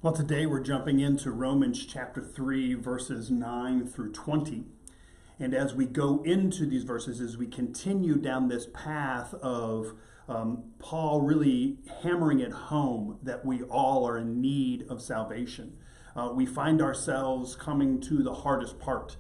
Well, today we're jumping into Romans chapter 3, verses 9 through 20. And as we go into these verses, as we continue down this path of Paul really hammering it home that we all are in need of salvation, we find ourselves coming to the hardest part.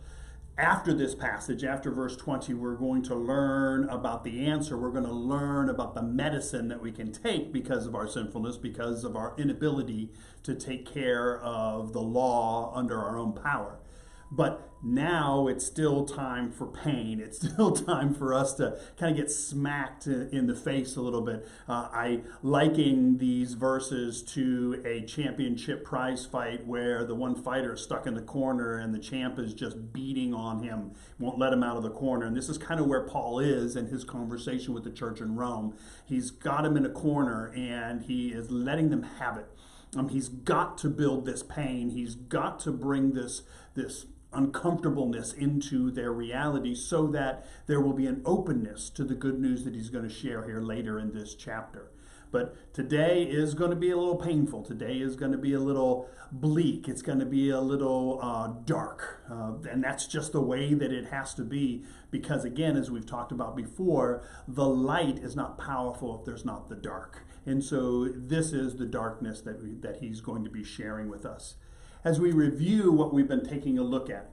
After this passage, after verse 20, we're going to learn about the answer. We're going to learn about the medicine that we can take because of our sinfulness, because of our inability to take care of the law under our own power. But now it's still time for pain. It's still time for us to kind of get smacked in the face a little bit. I liken these verses to a championship prize fight where the one fighter is stuck in the corner and the champ is just beating on him, won't let him out of the corner. And this is kind of where Paul is in his conversation with the church in Rome. He's got him in a corner and he is letting them have it. He's got to build this pain. He's got to bring this uncomfortableness into their reality so that there will be an openness to the good news that he's going to share here later in this chapter. But today is going to be a little painful. Today is going to be a little bleak. It's going to be a little dark. And that's just the way that it has to be because, again, as we've talked about before, the light is not powerful if there's not the dark. And so this is the darkness that he's going to be sharing with us. As we review what we've been taking a look at,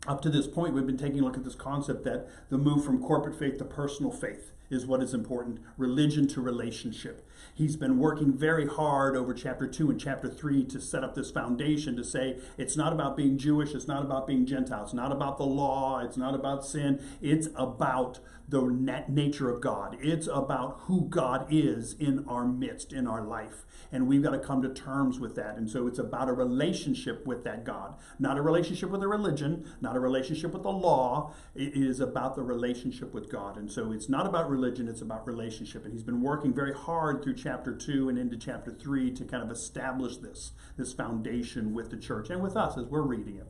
up to this point, we've been taking a look at this concept that the move from corporate faith to personal faith is what is important, religion to relationship. He's been working very hard over chapter 2 and chapter 3 to set up this foundation to say it's not about being Jewish, it's not about being Gentile, it's not about the law, it's not about sin, it's about the nature of God. It's about who God is in our midst, in our life. And we've got to come to terms with that. And so it's about a relationship with that God, not a relationship with a religion, not a relationship with the law. It is about the relationship with God. And so it's not about religion, it's about relationship. And he's been working very hard through chapter 2 and into chapter 3 to kind of establish this foundation with the church and with us as we're reading it.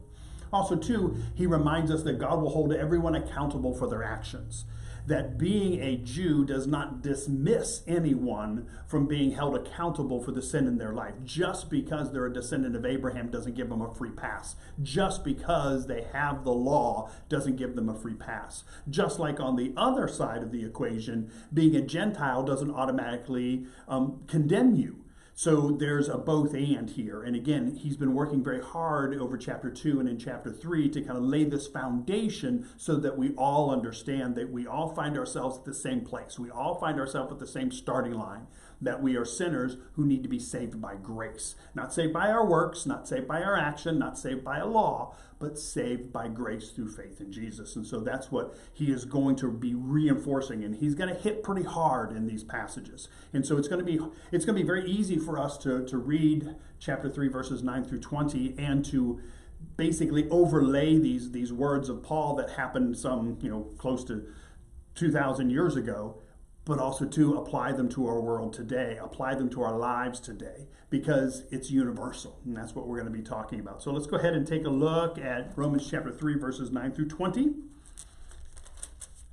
Also, too, he reminds us that God will hold everyone accountable for their actions. That being a Jew does not dismiss anyone from being held accountable for the sin in their life. Just because they're a descendant of Abraham doesn't give them a free pass. Just because they have the law doesn't give them a free pass. Just like on the other side of the equation, being a Gentile doesn't automatically condemn you. So there's a both and here. And again, he's been working very hard over chapter 2 and in chapter 3 to kind of lay this foundation so that we all understand that we all find ourselves at the same place. We all find ourselves at the same starting line, that we are sinners who need to be saved by grace. Not saved by our works, not saved by our action, not saved by a law, but saved by grace through faith in Jesus. And so that's what he is going to be reinforcing, and he's going to hit pretty hard in these passages. And so it's going to be very easy for us to read chapter 3 verses 9 through 20 and to basically overlay these words of Paul that happened some close to 2,000 years ago, but also to apply them to our world today, apply them to our lives today, because it's universal, and that's what we're going to be talking about. So let's go ahead and take a look at Romans chapter 3, verses 9 through 20.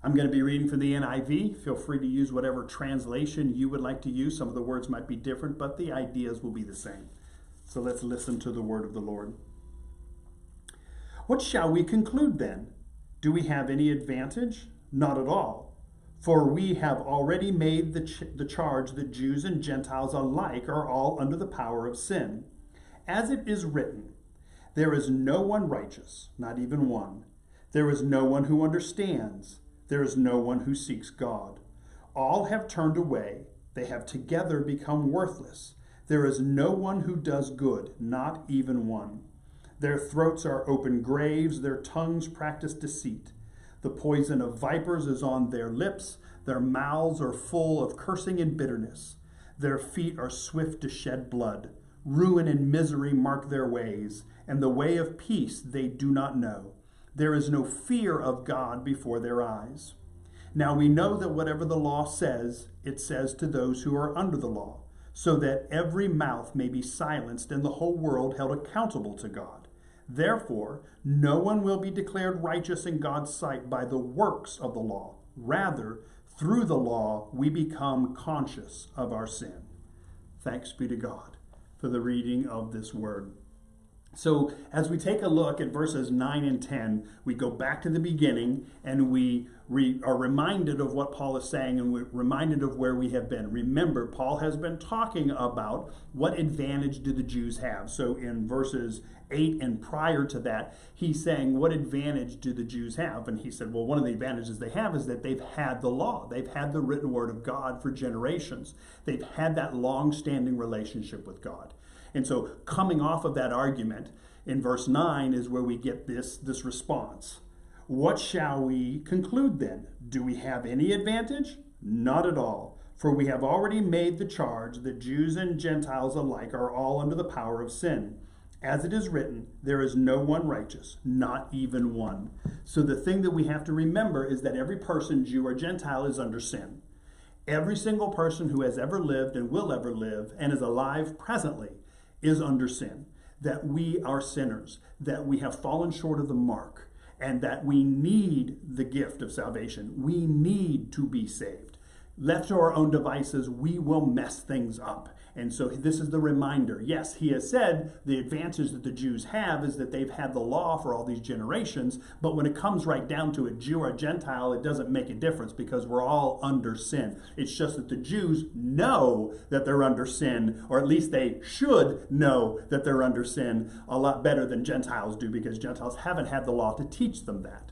I'm going to be reading from the NIV. Feel free to use whatever translation you would like to use. Some of the words might be different, but the ideas will be the same. So let's listen to the word of the Lord. What shall we conclude then? Do we have any advantage? Not at all. For we have already made the charge that Jews and Gentiles alike are all under the power of sin. As it is written, there is no one righteous, not even one. There is no one who understands. There is no one who seeks God. All have turned away. They have together become worthless. There is no one who does good, not even one. Their throats are open graves. Their tongues practice deceit. The poison of vipers is on their lips. Their mouths are full of cursing and bitterness. Their feet are swift to shed blood. Ruin and misery mark their ways, and the way of peace they do not know. There is no fear of God before their eyes. Now we know that whatever the law says, it says to those who are under the law, so that every mouth may be silenced and the whole world held accountable to God. Therefore, no one will be declared righteous in God's sight by the works of the law. Rather, through the law, we become conscious of our sin. Thanks be to God. for the reading of this word. So as we take a look at verses 9 and 10, we go back to the beginning and we are reminded of what Paul is saying, and we're reminded of where we have been. Remember, Paul has been talking about what advantage do the Jews have. So in verses 8 and prior to that, he's saying, what advantage do the Jews have? And he said, well, one of the advantages they have is that they've had the law. They've had the written word of God for generations. They've had that long-standing relationship with God. And so coming off of that argument, in verse 9 is where we get this response. What shall we conclude then? Do we have any advantage? Not at all. For we have already made the charge that Jews and Gentiles alike are all under the power of sin. As it is written, there is no one righteous, not even one. So the thing that we have to remember is that every person, Jew or Gentile, is under sin. Every single person who has ever lived and will ever live and is alive presently is under sin. That we are sinners, that we have fallen short of the mark, and that we need the gift of salvation. We need to be saved. Left to our own devices, we will mess things up. And so this is the reminder. Yes, he has said the advantage that the Jews have is that they've had the law for all these generations, but when it comes right down to it, Jew or Gentile, it doesn't make a difference because we're all under sin. It's just that the Jews know that they're under sin, or at least they should know that they're under sin a lot better than Gentiles do, because Gentiles haven't had the law to teach them that.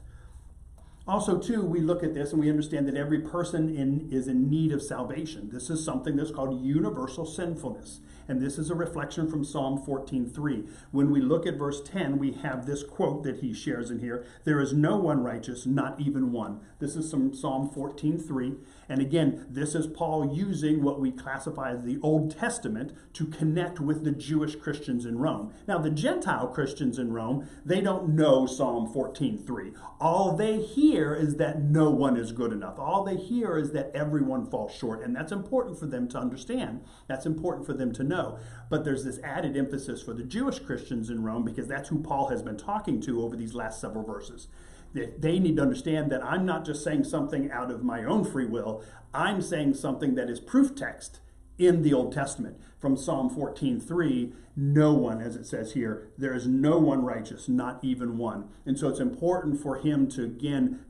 Also, too, we look at this and we understand that every person is in need of salvation. This is something that's called universal sinfulness. And this is a reflection from Psalm 14:3. When we look at verse 10, we have this quote that he shares in here. There is no one righteous, not even one. This is from Psalm 14:3. And again, this is Paul using what we classify as the Old Testament to connect with the Jewish Christians in Rome. Now, the Gentile Christians in Rome, they don't know Psalm 14:3. All they hear is that no one is good enough. All they hear is that everyone falls short. And that's important for them to understand. That's important for them to know. But there's this added emphasis for the Jewish Christians in Rome, because that's who Paul has been talking to over these last several verses. They need to understand that I'm not just saying something out of my own free will. I'm saying something that is proof text in the Old Testament. From Psalm 14:3, no one, as it says here, there is no one righteous, not even one. And so it's important for him to, again,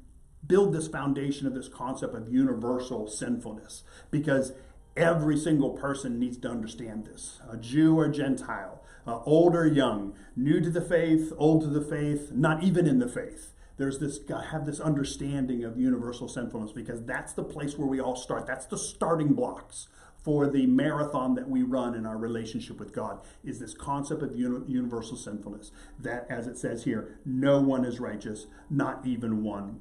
build this foundation of this concept of universal sinfulness, because every single person needs to understand this. A Jew or Gentile, old or young, new to the faith, old to the faith, not even in the faith. There's this, have this understanding of universal sinfulness, because that's the place where we all start. That's the starting blocks for the marathon that we run in our relationship with God, is this concept of universal sinfulness. That, as it says here, no one is righteous, not even one.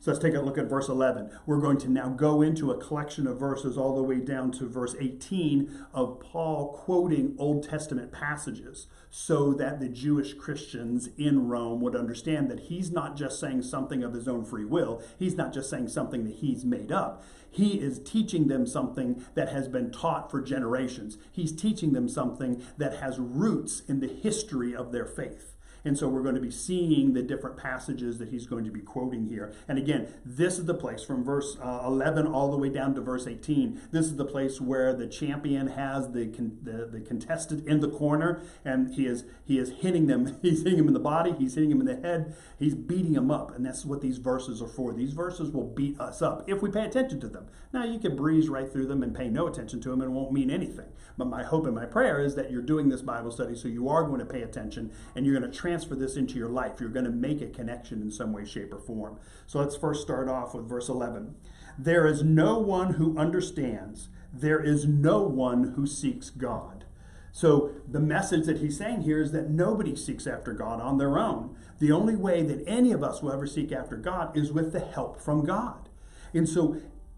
So let's take a look at verse 11. We're going to now go into a collection of verses all the way down to verse 18 of Paul quoting Old Testament passages, so that the Jewish Christians in Rome would understand that he's not just saying something of his own free will. He's not just saying something that he's made up. He is teaching them something that has been taught for generations. He's teaching them something that has roots in the history of their faith. And so we're going to be seeing the different passages that he's going to be quoting here. And again, this is the place from verse 11 all the way down to verse 18. This is the place where the champion has the contestant in the corner, and he is hitting them. He's hitting him in the body. He's hitting him in the head. He's beating him up. And that's what these verses are for. These verses will beat us up if we pay attention to them. Now, you can breeze right through them and pay no attention to them, and it won't mean anything. But my hope and my prayer is that you're doing this Bible study so you are going to pay attention, and you're going to transfer this into your life. You're going to make a connection in some way, shape, or form. So let's first start off with verse 11. There is no one who understands. There is no one who seeks God. So the message that he's saying here is that nobody seeks after God on their own. The only way that any of us will ever seek after God is with the help from God. And so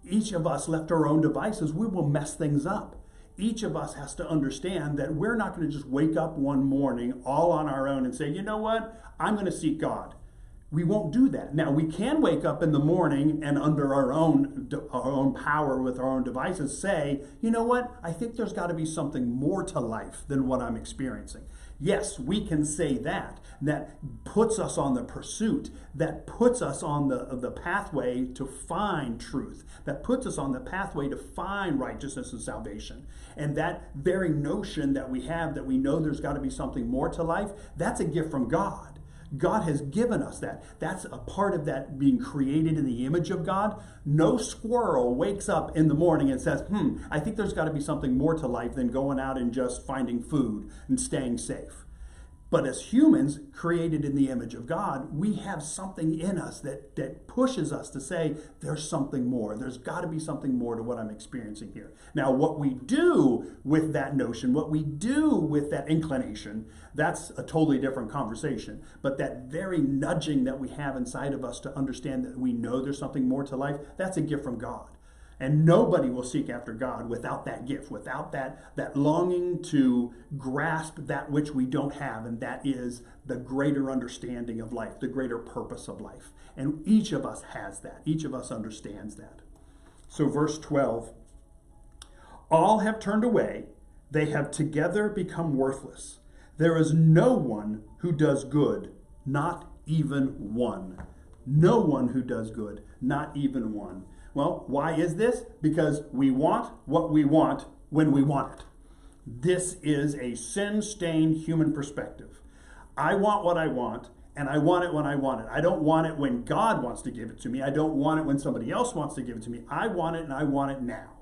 each of us, left to our own devices, we will mess things up. Each of us has to understand that we're not going to just wake up one morning all on our own and say, you know what, I'm going to seek God. We won't do that. Now, we can wake up in the morning and under our own power with our own devices say, you know what, I think there's got to be something more to life than what I'm experiencing. Yes, we can say that. That puts us on the pursuit. That puts us on the pathway to find truth. That puts us on the pathway to find righteousness and salvation. And that very notion that we have, that we know there's got to be something more to life, that's a gift from God. God has given us that. That's a part of that being created in the image of God. No squirrel wakes up in the morning and says, I think there's got to be something more to life than going out and just finding food and staying safe. But as humans created in the image of God, we have something in us that pushes us to say, there's something more. There's got to be something more to what I'm experiencing here. Now, what we do with that notion, what we do with that inclination, that's a totally different conversation. But that very nudging that we have inside of us to understand that we know there's something more to life, that's a gift from God. And nobody will seek after God without that gift, without that longing to grasp that which we don't have, and that is the greater understanding of life, the greater purpose of life. And each of us has that. Each of us understands that. So verse 12, all have turned away. They have together become worthless. There is no one who does good, not even one. No one who does good, not even one. Well, why is this? Because we want what we want when we want it. This is a sin-stained human perspective. I want what I want, and I want it when I want it. I don't want it when God wants to give it to me. I don't want it when somebody else wants to give it to me. I want it, and I want it now.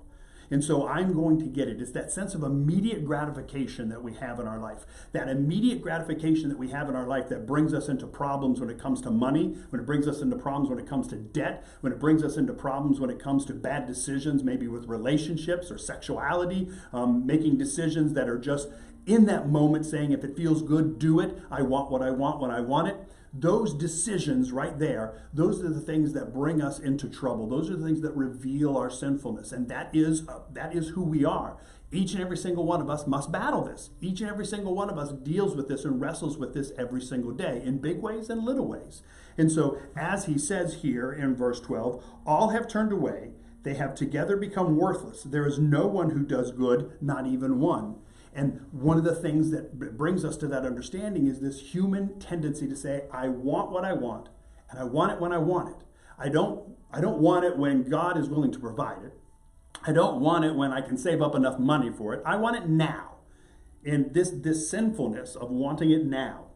And so I'm going to get it. It's that sense of immediate gratification that we have in our life. That immediate gratification that we have in our life that brings us into problems when it comes to money, when it brings us into problems when it comes to debt, when it brings us into problems when it comes to bad decisions, maybe with relationships or sexuality, making decisions that are just in that moment saying, if it feels good, do it. I want what I want when I want it. Those decisions right there, those are the things that bring us into trouble. Those are the things that reveal our sinfulness. And that is who we are. Each and every single one of us must battle this. Each and every single one of us deals with this and wrestles with this every single day in big ways and little ways. And so as he says here in verse 12, all have turned away. They have together become worthless. There is no one who does good, not even one. And one of the things that brings us to that understanding is this human tendency to say, I want what I want, and I want it when I want it. I don't want it when God is willing to provide it. I don't want it when I can save up enough money for it. I want it now. And this sinfulness of wanting it now,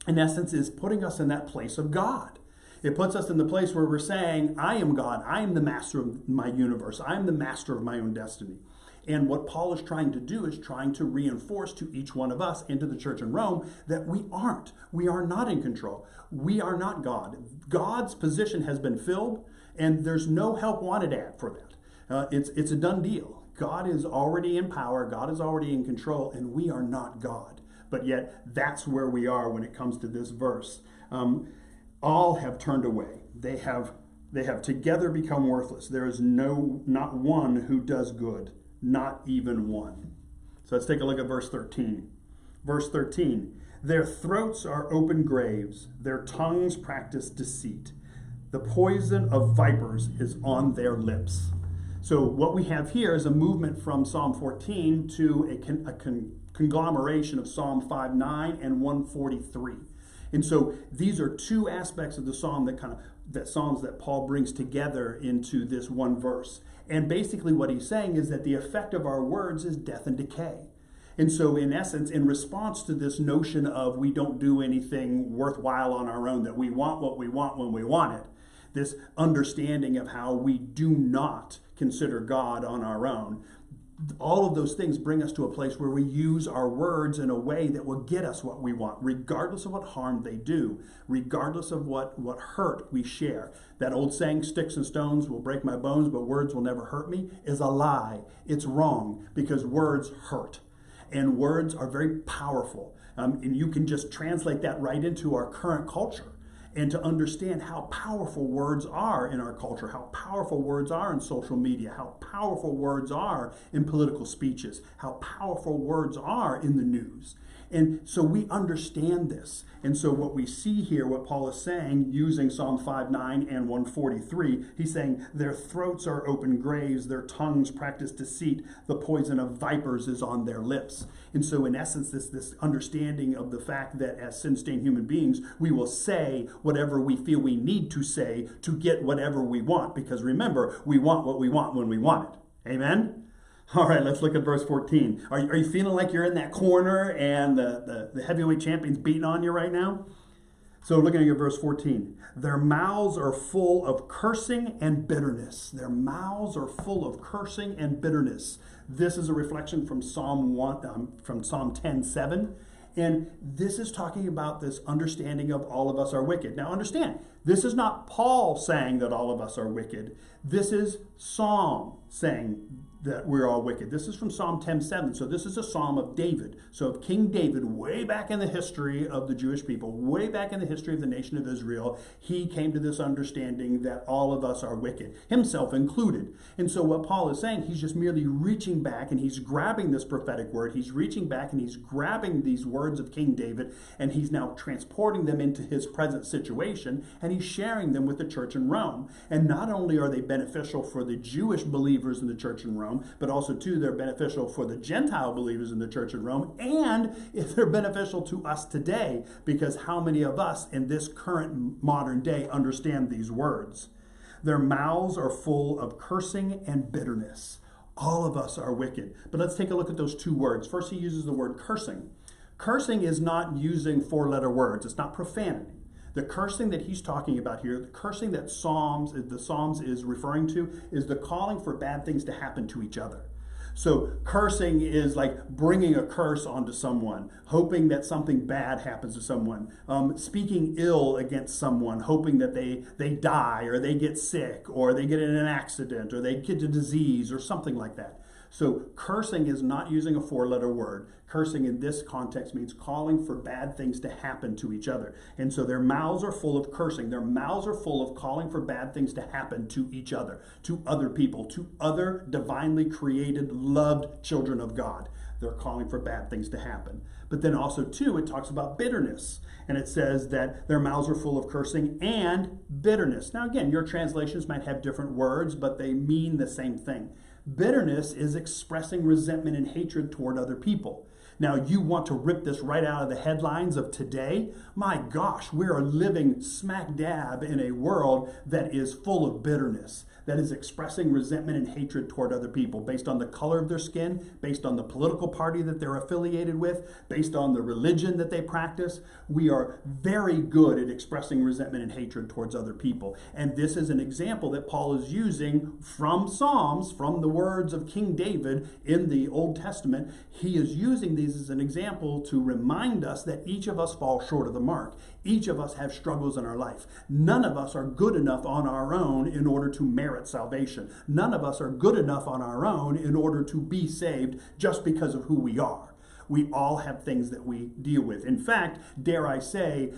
in essence, is putting us in that place of God. It puts us in the place where we're saying, I am God. I am the master of my universe. I am the master of my own destiny. And what Paul is trying to do is trying to reinforce to each one of us into the church in Rome that we aren't. We are not in control. We are not God. God's position has been filled, and there's no help wanted for that. It's a done deal. God is already in power. God is already in control, and we are not God. But yet, that's where we are when it comes to this verse. All have turned away. They have together become worthless. There is not one who does good. Not even one. So let's take a look at verse 13. Verse 13, their throats are open graves, their tongues practice deceit. The poison of vipers is on their lips. So what we have here is a movement from Psalm 14 to a conglomeration of Psalm 5:9 and 143. And so these are two aspects of the psalm that Psalms that Paul brings together into this one verse. And basically what he's saying is that the effect of our words is death and decay. And so in essence, in response to this notion of we don't do anything worthwhile on our own, that we want what we want when we want it, this understanding of how we do not consider God on our own, all of those things bring us to a place where we use our words in a way that will get us what we want, regardless of what harm they do, regardless of what hurt we share. That old saying, sticks and stones will break my bones, but words will never hurt me, is a lie. It's wrong, because words hurt. And words are very powerful. And you can just translate that right into our current culture. And to understand how powerful words are in our culture, how powerful words are in social media, how powerful words are in political speeches, how powerful words are in the news. And so we understand this. And so what we see here, what Paul is saying, using Psalm 5:9 and 143, he's saying their throats are open graves, their tongues practice deceit, the poison of vipers is on their lips. And so in essence, this understanding of the fact that as sin-stained human beings, we will say whatever we feel we need to say to get whatever we want. Because remember, we want what we want when we want it. Amen? All right, let's look at verse 14. Are you feeling like you're in that corner and the heavyweight champion's beating on you right now? So looking at verse 14. Their mouths are full of cursing and bitterness. Their mouths are full of cursing and bitterness. This is a reflection from Psalm 10:7. And this is talking about this understanding of all of us are wicked. Now understand, this is not Paul saying that all of us are wicked. This is Psalm saying that we're all wicked. This is from Psalm 10:7. So this is a psalm of David. So of King David, way back in the history of the Jewish people, way back in the history of the nation of Israel, he came to this understanding that all of us are wicked, himself included. And so what Paul is saying, he's just merely reaching back and he's grabbing this prophetic word. He's reaching back and he's grabbing these words of King David and he's now transporting them into his present situation and he's sharing them with the church in Rome. And not only are they beneficial for the Jewish believers in the church in Rome, but also too they're beneficial for the Gentile believers in the church in Rome, and if they're beneficial to us today, because how many of us in this current modern day understand these words? Their mouths are full of cursing and bitterness. All of us are wicked. But let's take a look at those two words. First, he uses the word cursing. Cursing is not using four-letter words. It's not profanity. The cursing that he's talking about here, the cursing that the Psalms is referring to, is the calling for bad things to happen to each other. So cursing is like bringing a curse onto someone, hoping that something bad happens to someone, speaking ill against someone, hoping that they die or they get sick or they get in an accident or they get a disease or something like that. So cursing is not using a four-letter word. Cursing in this context means calling for bad things to happen to each other. And so their mouths are full of cursing. Their mouths are full of calling for bad things to happen to each other, to other people, to other divinely created, loved children of God. They're calling for bad things to happen. But then also, too, it talks about bitterness. And it says that their mouths are full of cursing and bitterness. Now, again, your translations might have different words, but they mean the same thing. Bitterness is expressing resentment and hatred toward other people. Now, you want to rip this right out of the headlines of today? My gosh, we are living smack dab in a world that is full of bitterness, that is expressing resentment and hatred toward other people based on the color of their skin, based on the political party that they're affiliated with, based on the religion that they practice. We are very good at expressing resentment and hatred towards other people. And this is an example that Paul is using from Psalms, from the words of King David in the Old Testament. He is using these as an example to remind us that each of us fall short of the mark. Each of us have struggles in our life. None of us are good enough on our own in order to merit salvation. None of us are good enough on our own in order to be saved just because of who we are. We all have things that we deal with. In fact, dare I say,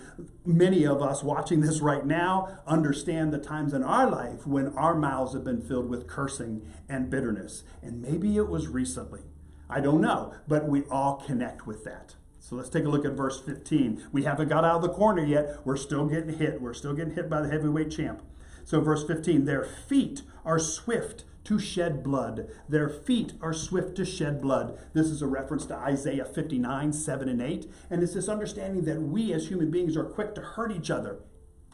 many of us watching this right now understand the times in our life when our mouths have been filled with cursing and bitterness. And maybe it was recently. I don't know, but we all connect with that. So let's take a look at verse 15. We haven't got out of the corner yet. We're still getting hit. We're still getting hit by the heavyweight champ. So verse 15, their feet are swift to shed blood. Their feet are swift to shed blood. This is a reference to Isaiah 59, 7 and 8. And it's this understanding that we as human beings are quick to hurt each other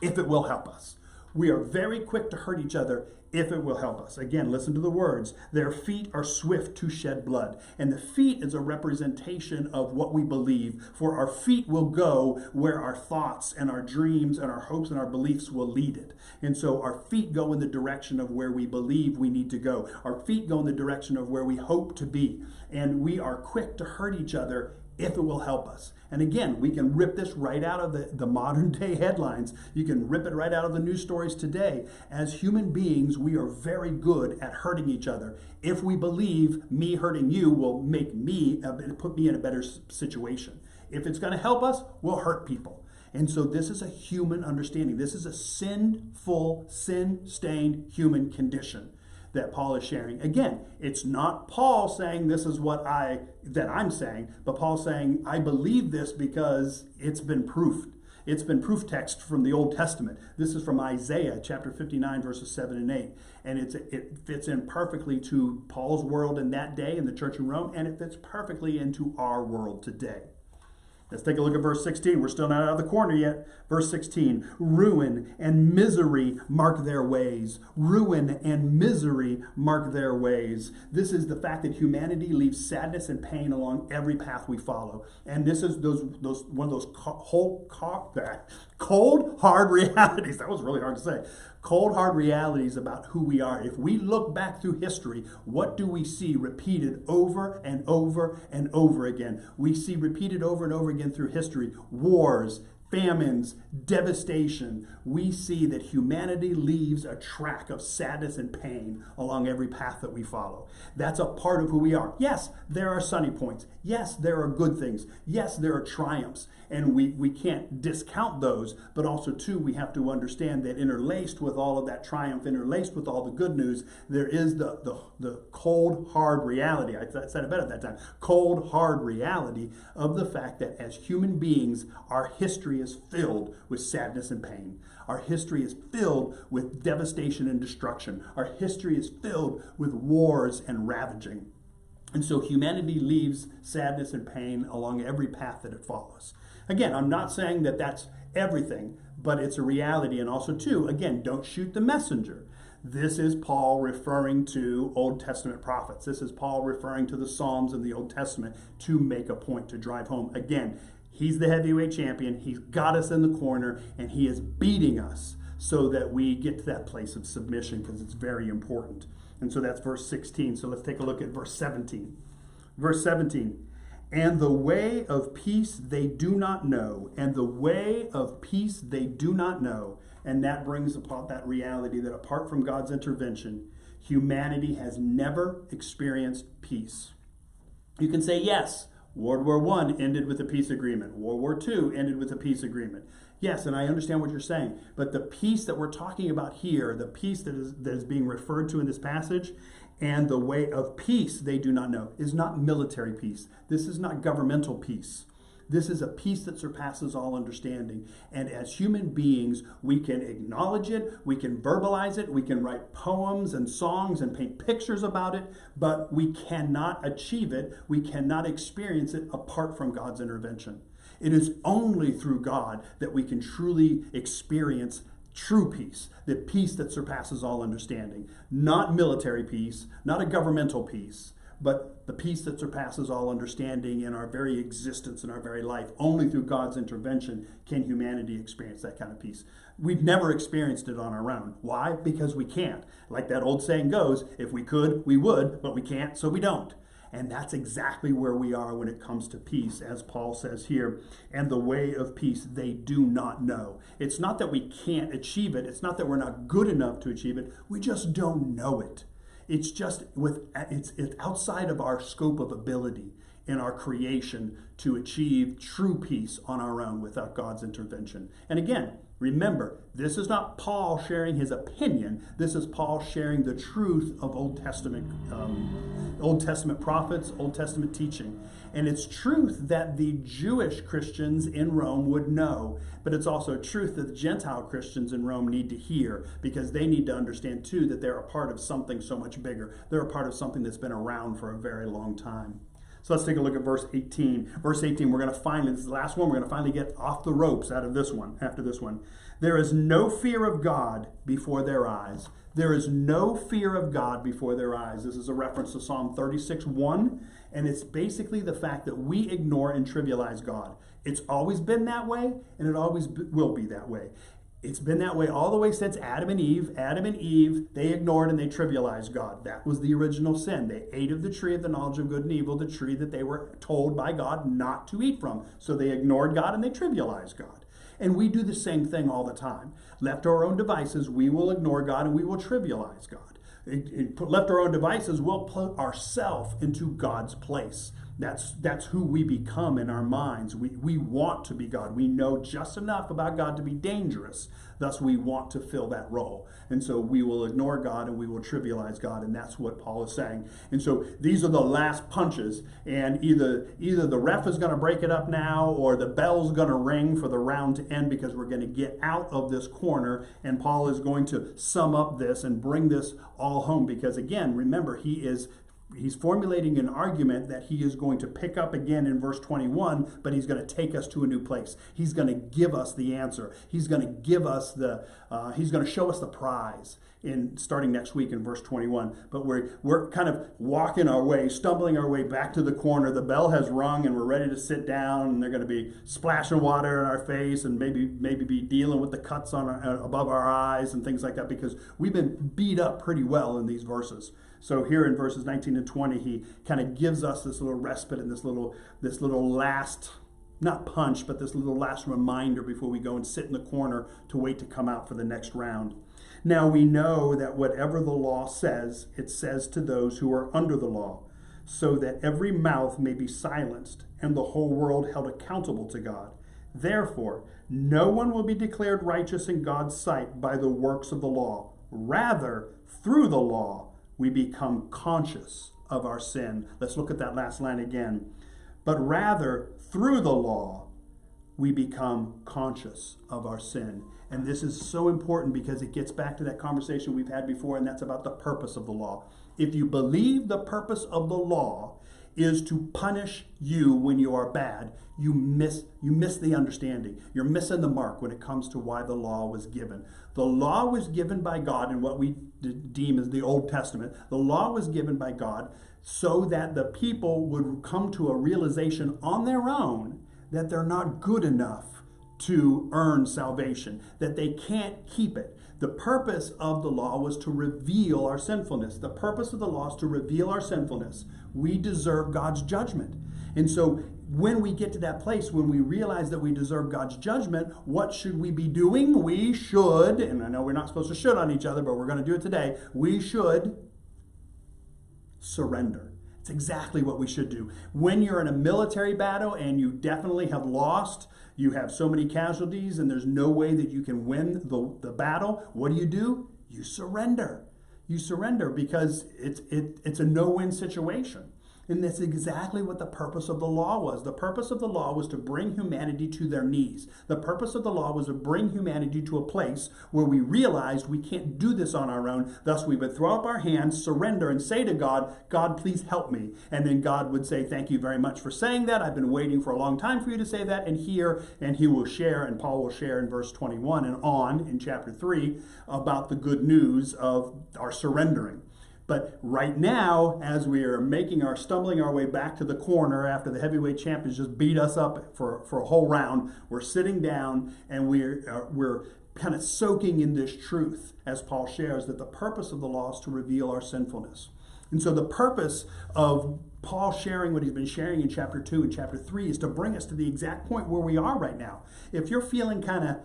if it will help us. We are very quick to hurt each other if it will help us. Again, listen to the words. Their feet are swift to shed blood. And the feet is a representation of what we believe. For our feet will go where our thoughts and our dreams and our hopes and our beliefs will lead it. And so our feet go in the direction of where we believe we need to go. Our feet go in the direction of where we hope to be. And we are quick to hurt each other if it will help us. And again, we can rip this right out of the modern day headlines. You can rip it right out of the news stories today. As human beings, we are very good at hurting each other. If we believe me hurting you will make me, put me in a better situation. If it's going to help us, we'll hurt people. And so this is a human understanding. This is a sinful, sin-stained human condition. that Paul is sharing. Again, it's not Paul saying this is what I'm saying, but Paul saying I believe this because it's been proofed. It's been proof text from the Old Testament. This is from Isaiah chapter 59, verses 7 and 8. And it fits in perfectly to Paul's world in that day in the church in Rome, and it fits perfectly into our world today. Let's take a look at verse 16. We're still not out of the corner yet. Verse 16, ruin and misery mark their ways. Ruin and misery mark their ways. This is the fact that humanity leaves sadness and pain along every path we follow. And this is one of those cold, hard realities. That was really hard to say. Cold, hard realities about who we are. If we look back through history, what do we see repeated over and over and over again? We see repeated over and over again through history wars, famines, devastation. We see that humanity leaves a track of sadness and pain along every path that we follow. That's a part of who we are. Yes, there are sunny points. Yes, there are good things. Yes, there are triumphs. And we can't discount those, but also, too, we have to understand that interlaced with all of that triumph, interlaced with all the good news, there is the cold, hard reality. I said it better at that time. Cold, hard reality of the fact that as human beings, our history is filled with sadness and pain. Our history is filled with devastation and destruction. Our history is filled with wars and ravaging. And so humanity leaves sadness and pain along every path that it follows. Again, I'm not saying that that's everything, but it's a reality. And also, too, again, don't shoot the messenger. This is Paul referring to Old Testament prophets. This is Paul referring to the Psalms in the Old Testament to make a point, to drive home. Again, he's the heavyweight champion. He's got us in the corner, and he is beating us so that we get to that place of submission, because it's very important. And so that's verse 16. So let's take a look at verse 17. Verse 17. And the way of peace they do not know. And the way of peace they do not know. And that brings about that reality that apart from God's intervention, humanity has never experienced peace. You can say, yes, World War I ended with a peace agreement. World War II ended with a peace agreement. Yes, and I understand what you're saying. But the peace that we're talking about here, the peace that is being referred to in this passage, and the way of peace they do not know, is not military peace. This is not governmental peace. This is a peace that surpasses all understanding. And as human beings, we can acknowledge it, we can verbalize it, we can write poems and songs and paint pictures about it, but we cannot achieve it, we cannot experience it apart from God's intervention. It is only through God that we can truly experience true peace, the peace that surpasses all understanding. Not military peace, not a governmental peace, but the peace that surpasses all understanding in our very existence, in our very life. Only through God's intervention can humanity experience that kind of peace. We've never experienced it on our own. Why? Because we can't. Like that old saying goes, if we could, we would, but we can't, so we don't. And that's exactly where we are when it comes to peace, as Paul says here. And the way of peace they do not know. It's not that we can't achieve it. It's not that we're not good enough to achieve it. We just don't know it. It's just it's outside of our scope of ability in our creation to achieve true peace on our own without God's intervention. And again, remember, this is not Paul sharing his opinion. This is Paul sharing the truth of Old Testament prophets, Old Testament teaching. And it's truth that the Jewish Christians in Rome would know, but it's also truth that the Gentile Christians in Rome need to hear, because they need to understand too that they're a part of something so much bigger. They're a part of something that's been around for a very long time. So let's take a look at verse 18. Verse 18, we're going to finally, this is the last one, we're going to finally get off the ropes out of this one, after this one. There is no fear of God before their eyes. There is no fear of God before their eyes. This is a reference to Psalm 36:1, and it's basically the fact that we ignore and trivialize God. It's always been that way, and it always will be that way. It's been that way all the way since Adam and Eve. Adam and Eve, they ignored and they trivialized God. That was the original sin. They ate of the tree of the knowledge of good and evil, the tree that they were told by God not to eat from. So they ignored God and they trivialized God. And we do the same thing all the time. Left to our own devices, we will ignore God and we will trivialize God. Left to our own devices, we'll put ourselves into God's place. That's who we become in our minds. We want to be God. We know just enough about God to be dangerous. Thus, we want to fill that role. And so we will ignore God and we will trivialize God. And that's what Paul is saying. And so these are the last punches. And either the ref is going to break it up now, or the bell's going to ring for the round to end, because we're going to get out of this corner. And Paul is going to sum up this and bring this all home. Because again, remember, he's formulating an argument that he is going to pick up again in verse 21, but he's going to take us to a new place. He's going to give us the answer. He's going to give us he's going to show us the prize in starting next week in verse 21. But we're kind of walking our way, stumbling our way back to the corner. The bell has rung and we're ready to sit down, and they're going to be splashing water in our face and maybe be dealing with the cuts above our eyes and things like that, because we've been beat up pretty well in these verses. So here in verses 19 and 20, he kind of gives us this little respite and this little last, not punch, but this little last reminder before we go and sit in the corner to wait to come out for the next round. Now we know that whatever the law says, it says to those who are under the law, so that every mouth may be silenced and the whole world held accountable to God. Therefore, no one will be declared righteous in God's sight by the works of the law. Rather, through the law, we become conscious of our sin. Let's look at that last line again. But rather, through the law, we become conscious of our sin. And this is so important because it gets back to that conversation we've had before, and that's about the purpose of the law. If you believe the purpose of the law is to punish you when you are bad, you miss the understanding. You're missing the mark when it comes to why the law was given. The law was given by God in what we deem as the Old Testament. The law was given by God so that the people would come to a realization on their own that they're not good enough to earn salvation, that they can't keep it. The purpose of the law was to reveal our sinfulness. The purpose of the law is to reveal our sinfulness. We deserve God's judgment. And so when we get to that place, when we realize that we deserve God's judgment, what should we be doing? We should, and I know we're not supposed to should on each other, but we're going to do it today. We should surrender. It's exactly what we should do. When you're in a military battle and you definitely have lost, you have so many casualties and there's no way that you can win the battle, what do? You surrender. You surrender because it's a no-win situation. And that's exactly what the purpose of the law was. The purpose of the law was to bring humanity to their knees. The purpose of the law was to bring humanity to a place where we realized we can't do this on our own. Thus, we would throw up our hands, surrender, and say to God, God, please help me. And then God would say, thank you very much for saying that. I've been waiting for a long time for you to say that. And he will share, and Paul will share in verse 21 and on in chapter 3 about the good news of our surrendering. But right now, as we are stumbling our way back to the corner after the heavyweight champions just beat us up for a whole round, we're sitting down and we're kind of soaking in this truth, as Paul shares, that the purpose of the law is to reveal our sinfulness. And so the purpose of Paul sharing what he's been sharing in chapter 2 and chapter 3 is to bring us to the exact point where we are right now. If you're feeling kind of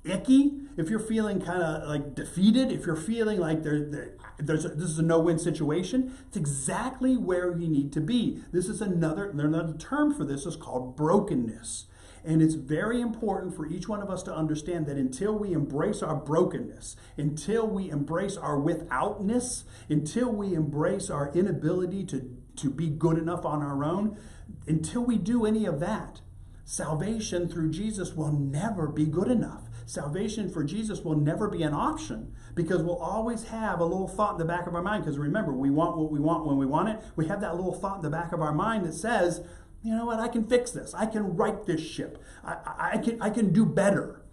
icky, if you're feeling kind of like defeated, if you're feeling like this is a no-win situation, it's exactly where you need to be. This is another term for this is called brokenness. And it's very important for each one of us to understand that until we embrace our brokenness, until we embrace our withoutness, until we embrace our inability to be good enough on our own, until we do any of that, salvation through Jesus will never be good enough. Salvation for Jesus will never be an option because we'll always have a little thought in the back of our mind. Because remember, we want what we want when we want it. We have that little thought in the back of our mind that says, you know what, I can fix this. I can right this ship. I can do better.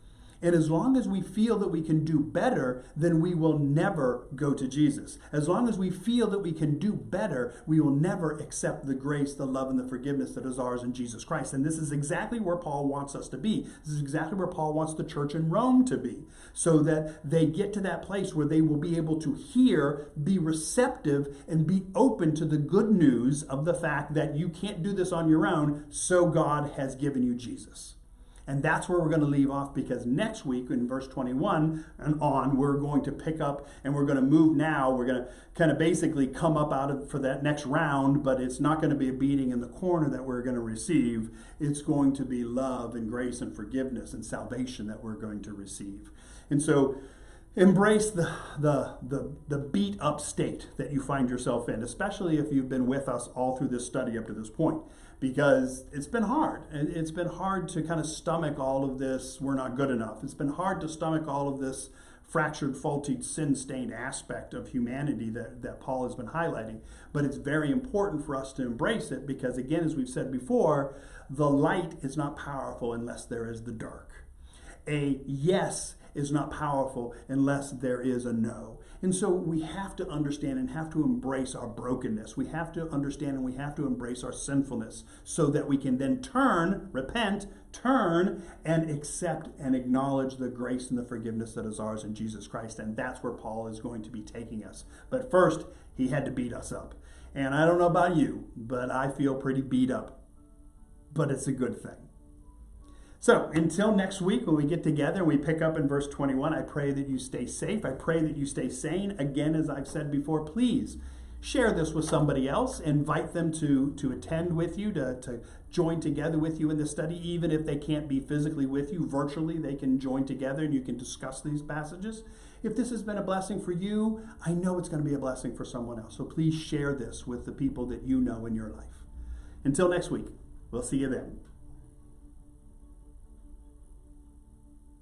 And as long as we feel that we can do better, then we will never go to Jesus. As long as we feel that we can do better, we will never accept the grace, the love, and the forgiveness that is ours in Jesus Christ. And this is exactly where Paul wants us to be. This is exactly where Paul wants the church in Rome to be, so that they get to that place where they will be able to hear, be receptive, and be open to the good news of the fact that you can't do this on your own, so God has given you Jesus. And that's where we're going to leave off, because next week in verse 21 and on, we're going to pick up and we're going to move now. We're going to kind of basically come up out of for that next round, but it's not going to be a beating in the corner that we're going to receive. It's going to be love and grace and forgiveness and salvation that we're going to receive. And so embrace the beat up state that you find yourself in, especially if you've been with us all through this study up to this point, because it's been hard. It's been hard to kind of stomach all of this, we're not good enough. It's been hard to stomach all of this fractured, faulty, sin-stained aspect of humanity that Paul has been highlighting. But it's very important for us to embrace it, because again, as we've said before, the light is not powerful unless there is the dark. A yes is not powerful unless there is a no. And so we have to understand and have to embrace our brokenness. We have to understand and we have to embrace our sinfulness, so that we can then repent, and accept and acknowledge the grace and the forgiveness that is ours in Jesus Christ. And that's where Paul is going to be taking us. But first, he had to beat us up. And I don't know about you, but I feel pretty beat up. But it's a good thing. So until next week, when we get together and we pick up in verse 21, I pray that you stay safe. I pray that you stay sane. Again, as I've said before, please share this with somebody else. Invite them to attend with you, to join together with you in the study. Even if they can't be physically with you, virtually, they can join together and you can discuss these passages. If this has been a blessing for you, I know it's going to be a blessing for someone else. So please share this with the people that you know in your life. Until next week, we'll see you then.